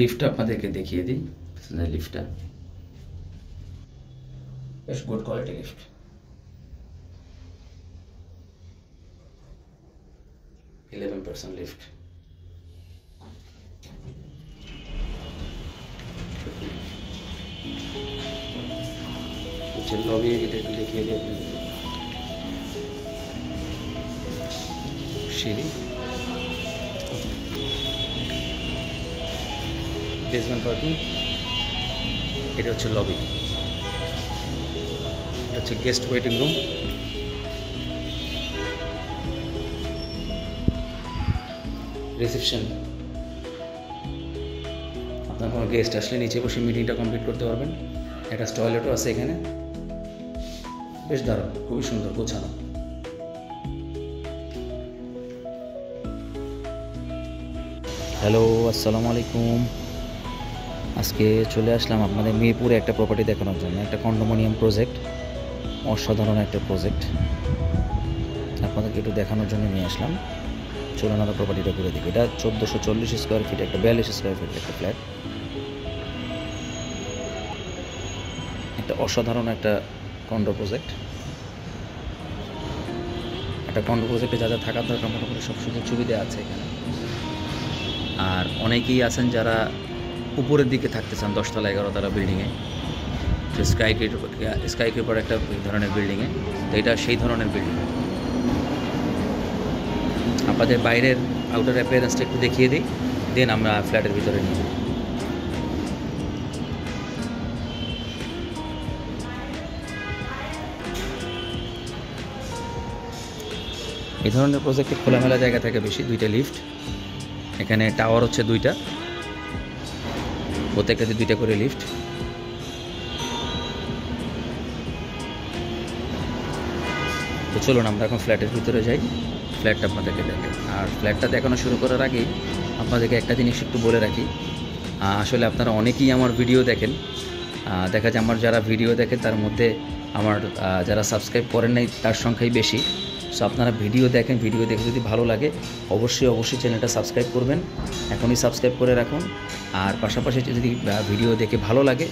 লিফটটা আপনাদেরকে দেখিয়ে দিই। লিফটটা বেশ good quality lift. Lift lobby, এটা একটু দেখিয়ে দিই আপনাদের। সিঁড়ি, বেসমেন্ট পার্কিং, এটা হচ্ছে লবি, এটা হচ্ছে গেস্ট ওয়েটিং রুম, রিসেপশন। আপনার কোনো গেস্ট আসলে নিচে বসে মিটিংটা কমপ্লিট করতে পারবেন। একটা টয়লেটও আছে এখানে, বেশ দারুণ, খুবই সুন্দর গোছানো। হ্যালো, আসসালামু আলাইকুম। আজকে চলে আসলাম আপনাদের মিরপুরে একটা প্রপার্টি দেখানোর জন্য। একটা কন্ডোমিনিয়াম প্রজেক্ট, অসাধারণ একটা প্রজেক্ট, আপনাদেরকে একটু দেখানোর জন্য নিয়ে আসলাম। চলুন আমরা প্রপার্টিটা ঘুরে দেখি। এটা 1440 স্কোয়ার ফিট, একটা 42 স্কোয়ার ফিট একটা ফ্ল্যাট। একটা অসাধারণ একটা কন্ডো প্রজেক্ট। একটা কন্ডো প্রজেক্টে যা যা থাকার দরকার মোটামুটি সব সুযোগ সুবিধা আছে এখানে। আর অনেকেই আছেন যারা উপরের দিকে থাকতে চান, 10 তলা 11 তলা বিল্ডিংয়ে, স্কাই ক্রিপার একটা ধরনের বিল্ডিংয়ে। তো এটা সেই ধরনের বিল্ডিং। আপনাদের বাইরের আউটার অ্যাপিয়ারেন্সটা একটু দেখিয়ে দিই, দেন আমরা ফ্ল্যাটের ভিতরে নিয়ে যাই। এই ধরনের প্রজেক্টে খোলামেলা জায়গা থাকে বেশি। 2টা লিফট, এখানে টাওয়ার হচ্ছে 2টা, প্রত্যেকটাতে 2টা করে লিফট। তো চলুন আমরা এখন ফ্ল্যাটের ভিতরে যাই, ফ্ল্যাটটা আপনাদেরকে দেখে। আর ফ্ল্যাটটা দেখানো শুরু করার আগেই আপনাদেরকে একটা জিনিস একটু বলে রাখি। আসলে আপনারা অনেকেই আমার ভিডিও দেখেন, দেখা যায় আমার যারা ভিডিও দেখেন তার মধ্যে আমার যারা সাবস্ক্রাইব করেন নাই তার সংখ্যাই বেশি। সো আপনারা ভিডিও দেখেন, ভিডিও দেখে যদি ভালো লাগে অবশ্যই চ্যানেলটা সাবস্ক্রাইব করবেন, এখনই সাবস্ক্রাইব করে রাখুন। আর পাশাপাশি যদি ভিডিও দেখে ভালো লাগে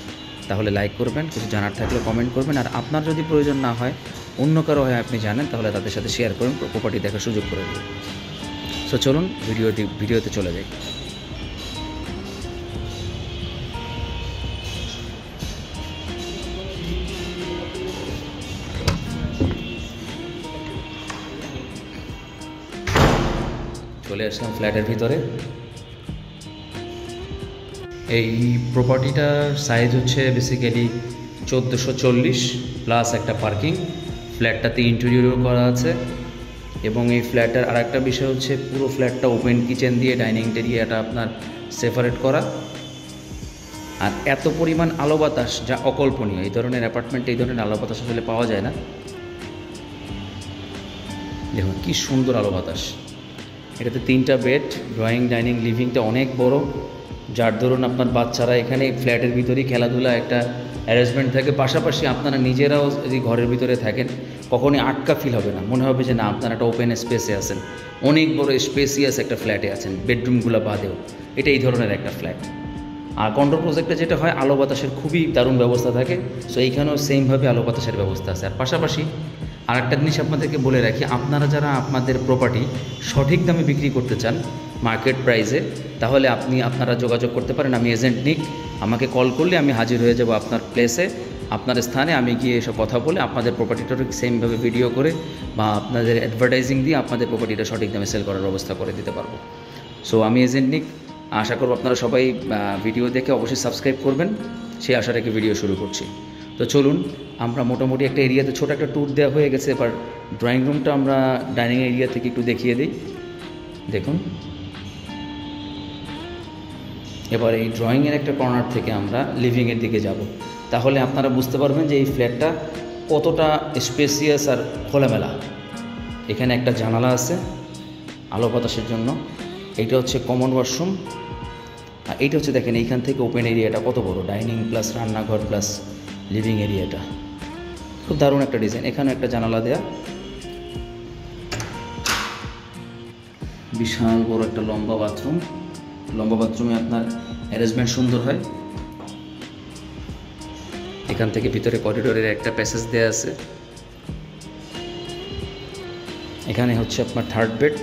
তাহলে লাইক করবেন, কিছু জানার থাকলে কমেন্ট করবেন। আর আপনার যদি প্রয়োজন না হয়, অন্য কারো হয় আপনি জানেন, তাহলে তাদের সাথে শেয়ার করুন, প্রপার্টি দেখার সুযোগ করে দিন। সো চলুন ভিডিওতে চলে যাই। চলে আসলাম ফ্ল্যাটের ভিতরে। এই প্রপার্টিটার সাইজ হচ্ছে বেসিক্যালি 1440 প্লাস একটা পার্কিং। ফ্ল্যাটটাতে ইন্টেরিয়রও করা আছে। এবং এই ফ্ল্যাটের আর একটা বিষয় হচ্ছে পুরো ফ্ল্যাটটা ওপেন কিচেন দিয়ে ডাইনিং এরিয়াটা আপনার সেপারেট করা। আর এত পরিমাণ আলো বাতাস যা অকল্পনীয়। এই ধরনের অ্যাপার্টমেন্টে এই ধরনের আলো বাতাস আসলে পাওয়া যায় না। দেখুন কি সুন্দর আলো বাতাস। এটাতে 3টা বেড, ড্রয়িং, ডাইনিং, লিভিংটা অনেক বড়, যার ধরুন আপনার বাচ্চারা এখানে ফ্ল্যাটের ভিতরেই খেলাধুলা একটা অ্যারেঞ্জমেন্ট থাকে। পাশাপাশি আপনারা নিজেরাও যদি ঘরের ভিতরে থাকেন কখনই আটকা ফিল হবে না, মনে হবে যে না আপনারা একটা ওপেন স্পেসে আছেন, অনেক বড় স্পেসিয়াস একটা ফ্ল্যাটে আছেন, বেডরুমগুলো বাদেও। এটা এই ধরনের একটা ফ্ল্যাট। আর কন্ডো প্রজেক্টে যেটা হয়, আলো বাতাসের খুবই দারুণ ব্যবস্থা থাকে। সো এইখানেও সেমভাবে আলো বাতাসের ব্যবস্থা আছে। আর পাশাপাশি আর একটা জিনিস আপনাদেরকে বলে রাখি, আপনারা যারা আপনাদের প্রপার্টি সঠিক দামে বিক্রি করতে চান মার্কেট প্রাইসে, তাহলে আপনারা যোগাযোগ করতে পারেন। আমি এজেন্ট নিক, আমাকে কল করলে আমি হাজির হয়ে যাব আপনার প্লেসে, আপনার স্থানে। আমি গিয়ে এসব কথা বলে আপনাদের প্রপার্টিটাকে সেমভাবে ভিডিও করে বা আপনাদের অ্যাডভার্টাইজিং দিয়ে আপনাদের প্রপার্টিটা সঠিক দামে সেল করার ব্যবস্থা করে দিতে পারবো। সো আমি এজেন্ট নিক, আশা করব আপনারা সবাই ভিডিও দেখে অবশ্যই সাবস্ক্রাইব করবেন, সেই আশা রেখে ভিডিও শুরু করছি। তো চলুন আমরা মোটামুটি একটা এরিয়াতে ছোটো একটা ট্যুর দেওয়া হয়ে গেছে। এবার ড্রয়িং রুমটা আমরা ডাইনিং এরিয়া থেকে একটু দেখিয়ে দিই। দেখুন, এবার এই ড্রয়িংয়ের একটা কর্নার থেকে আমরা লিভিংয়ের দিকে যাব, তাহলে আপনারা বুঝতে পারবেন যে এই ফ্ল্যাটটা কতটা স্পেসিয়াস আর খোলামেলা। এখানে একটা জানালা আছে আলো বাতাসের জন্য। এইটা হচ্ছে কমন ওয়াশরুম। আর এইটা হচ্ছে দেখেন এইখান থেকে ওপেন এরিয়াটা কত বড়, ডাইনিং প্লাস রান্নাঘর প্লাস লিভিং এরিয়াটা, খুব দারুণ একটা ডিজাইন। এখানে একটা জানালা দেয়া, বিশাল বড় একটা লম্বা বাথরুম। লম্বা বাথরুমে আপনার অ্যারেঞ্জমেন্ট সুন্দর হয়। এখান থেকে ভিতরে করিডোরের একটা প্যাসেজ দেওয়া আছে। এখানে হচ্ছে আপনার থার্ড বেড,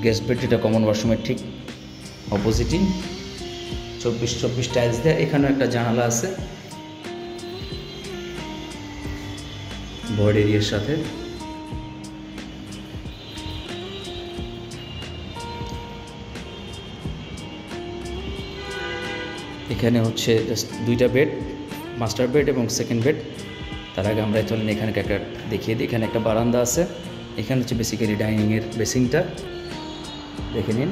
গেস্ট বেড, যেটা কমন ওয়াশরুমের ঠিক অপোজিটই। 24 টাইলস দেওয়া। এখানেও একটা জানালা আছে ভয়েড এরিয়ার সাথে। এখানে হচ্ছে জাস্ট 2টা বেড, মাস্টার বেড এবং সেকেন্ড বেড। তার আগে আমরা চলেন এখানে একটা দেখিয়ে দিই। এখানে একটা বারান্দা আছে। এখানে হচ্ছে বেসিক্যালি ডাইনিংয়ের বেসিংটা, দেখে নিন।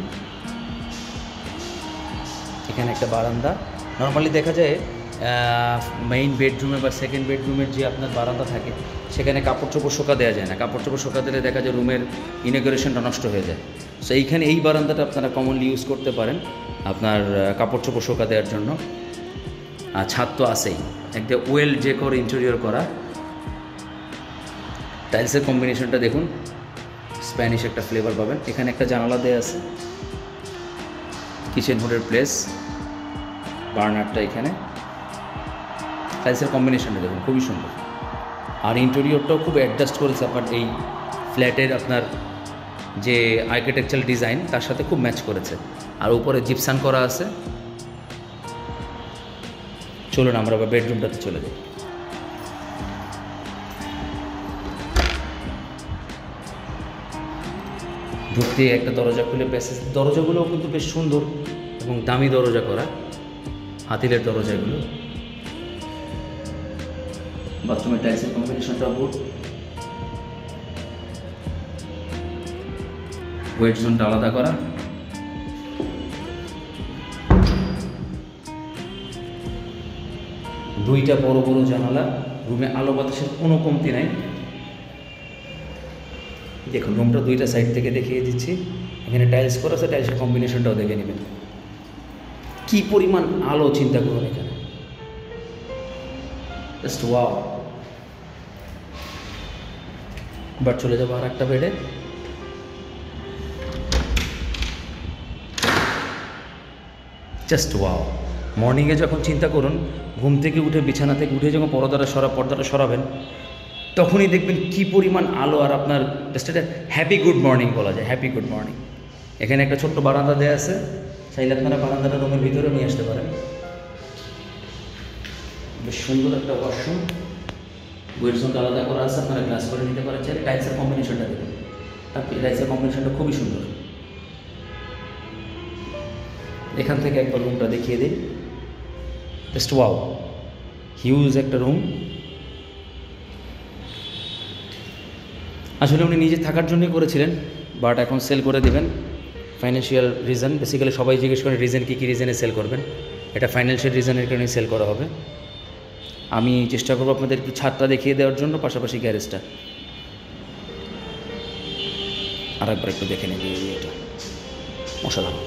এখানে একটা বারান্দা। নর্মালি দেখা যায় মেইন বেডরুমে বা সেকেন্ড বেডরুমের যে আপনার বারান্দা থাকে সেখানে কাপড় চোপড় শোকা দেওয়া যায় না। কাপড় চোপড় শোকা দিলে দেখা যায় রুমের ইনগুরেশনটা নষ্ট হয়ে যায়। সো এইখানে এই বারান্দাটা আপনারা কমনলি ইউজ করতে পারেন আপনার কাপড় চোপড় শোকা দেওয়ার জন্য। আর ছাদ তো আছেই, একটা ওয়েল ডেকোর ইন্টেরিয়র করা। টাইলসের কম্বিনেশনটা দেখুন, স্প্যানিশ একটা ফ্লেভার পাবেন। এখানে একটা জানালা দেওয়া আছে। কিচেন হুডের প্লেস, বার্নারটা এখানে। টাইলসের কম্বিনেশনটা দেখুন, খুবই সুন্দর। আর ইন্টেরিয়রটাও খুব অ্যাডজাস্ট করেছে আপনার এই ফ্ল্যাটের আপনার যে আর্কিটেকচারাল ডিজাইন তার সাথে খুব ম্যাচ করেছে। আর উপরে জিপসান করা আছে। চলুন আমরা আবার বেডরুমটাতে চলে যাই। ঢুকতে একটা দরজা খুলে প্যাসেজ। দরজাগুলোও কিন্তু বেশ সুন্দর এবং দামি দরজা করা, হাতিলের দরজাগুলো। বাথরুমের টাইলসের কম্বিনেশনটা গুড। ওয়েট জোনটা আলাদা করা। দুইটা বড় বড় জানালা। রুমে আলো বাতাসের কোনো কমতি নাই। দেখুন রুমটা দুইটা সাইড থেকে দেখিয়ে দিচ্ছি। এখানে টাইলস করা আছে, টাইলসের কম্বিনেশনটাও দেখে নেবেন। কি পরিমাণ আলো চিন্তা করুন এখানে, জাস্ট ওয়াও। এবার চলে যাবো আর একটা বেডে। Just wow. মর্নিংয়ে যখন চিন্তা করুন ঘুম থেকে উঠে, বিছানা থেকে উঠে যখন পর্দাটা সরাবেন তখনই দেখবেন কি পরিমাণ আলো। আর আপনার জাস্ট একটা হ্যাপি গুড মর্নিং বলা যায়, হ্যাপি গুড মর্নিং। এখানে একটা ছোট্ট বারান্দা দেওয়া আছে, চাইলে আপনারা বারান্দাটা রুমের ভিতরে নিয়ে আসতে পারেন। বেশ সুন্দর একটা ওয়াশরুম। ওয়েট জোনটা আলাদা করা আছে, আপনারা গ্লাস করে নিতে পারেন চাইলে। টাইলসের কম্বিনেশনটা দেখুন, টাইলসের কম্বিনেশনটা খুবই সুন্দর। এখান থেকে একবার রুমটা দেখিয়ে দিই। জাস্ট ওয়াও, হিউজ একটা রুম। আসলে উনি নিজে থাকার জন্যই করেছিলেন, বাট এখন সেল করে দেবেন। ফাইন্যান্সিয়াল রিজন, বেসিক্যালি সবাই জিজ্ঞেস করেন রিজন কী রিজনে সেল করবেন। এটা ফাইন্যান্সিয়াল রিজনের কারণে সেল করা হবে। আমি চেষ্টা করবো আপনাদের একটু ছাদটা দেখিয়ে দেওয়ার জন্য, পাশাপাশি গ্যারেজটা আর একবার একটু দেখে নেবে। এটা অসাধারণ।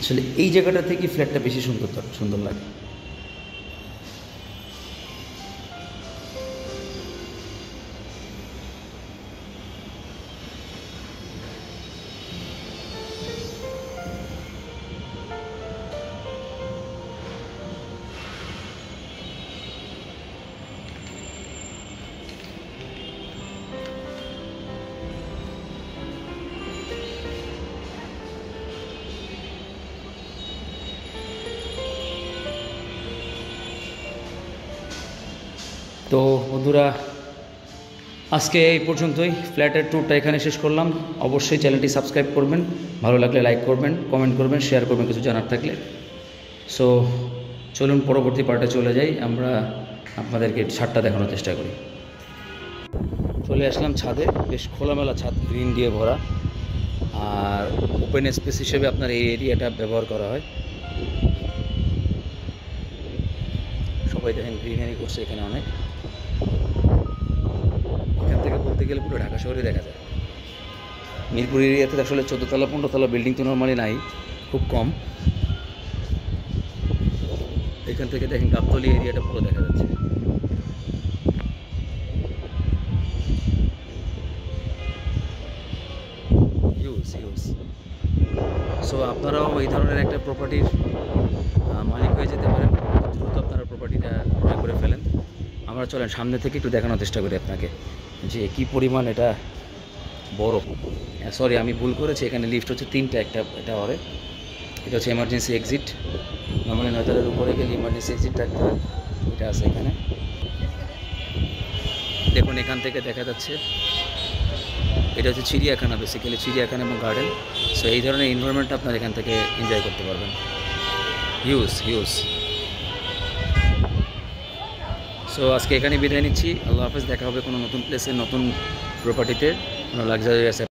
আসলে এই জায়গাটা থেকে ফ্ল্যাটটা বেশি সুন্দর লাগে। তো বন্ধুরা, আজকে এই পর্যন্তই। ফ্ল্যাটের ট্যুরটা এখানে শেষ করলাম। অবশ্যই চ্যানেলটি সাবস্ক্রাইব করবেন, ভালো লাগলে লাইক করবেন, কমেন্ট করবেন, শেয়ার করবেন কিছু জানার থাকলে। সো চলুন পরবর্তী পার্টে চলে যাই। আমরা আপনাদেরকে ছাদটা দেখানোর চেষ্টা করি। চলে আসলাম ছাদে। বেশ খোলামেলা ছাদ, গ্রিন দিয়ে ভরা। আর ওপেন স্পেস হিসেবে আপনার এই এরিয়াটা ব্যবহার করা হয়। সবাই দেখেন গ্রিনারি করছে এখানে অনেক। এখান থেকে বলতে গেলে পুরো ঢাকা শহরে দেখা যায়। মিরপুর এরিয়াতে আসলে 14তলা 15তলা বিল্ডিং তো নর্মালি নাই, খুব কম। এখান থেকে দেখেন গাবতলী এরিয়াটা পুরো দেখা যাচ্ছে। Huge huge. সো আপনারাও এই ধরনের একটা প্রপার্টির মালিক হয়ে যেতে পারেন, দ্রুত আপনারা প্রপার্টিটা ক্রয় করে ফেলেন। আমরা চলেন সামনে থেকে একটু দেখানোর চেষ্টা করি আপনাকে যে কি পরিমাণ এটা বড়। সরি, আমি ভুল করেছি, এখানে লিফট হচ্ছে তিনটা, এটা হবে, এটা হচ্ছে এমার্জেন্সি এক্সিট। নর্মালি 9 তলার উপরে গেলে ইমার্জেন্সি এক্সিট রাখতে হয়, এটা আছে এখানে। দেখুন এখান থেকে দেখা যাচ্ছে এটা হচ্ছে চিড়িয়াখানা, বেসিক্যালি চিড়িয়াখানা এবং গার্ডেন। সো এই ধরনের এনভায়রনমেন্টটা আপনার এখান থেকে এনজয় করতে পারবেন। Huge huge. সো আজকে এখানে বিদায় নিচ্ছি, আল্লাহ হাফেজ। দেখা হবে কোনো নতুন প্লেসে, নতুন প্রপার্টিতে, কোনো লাক্সারিয়াস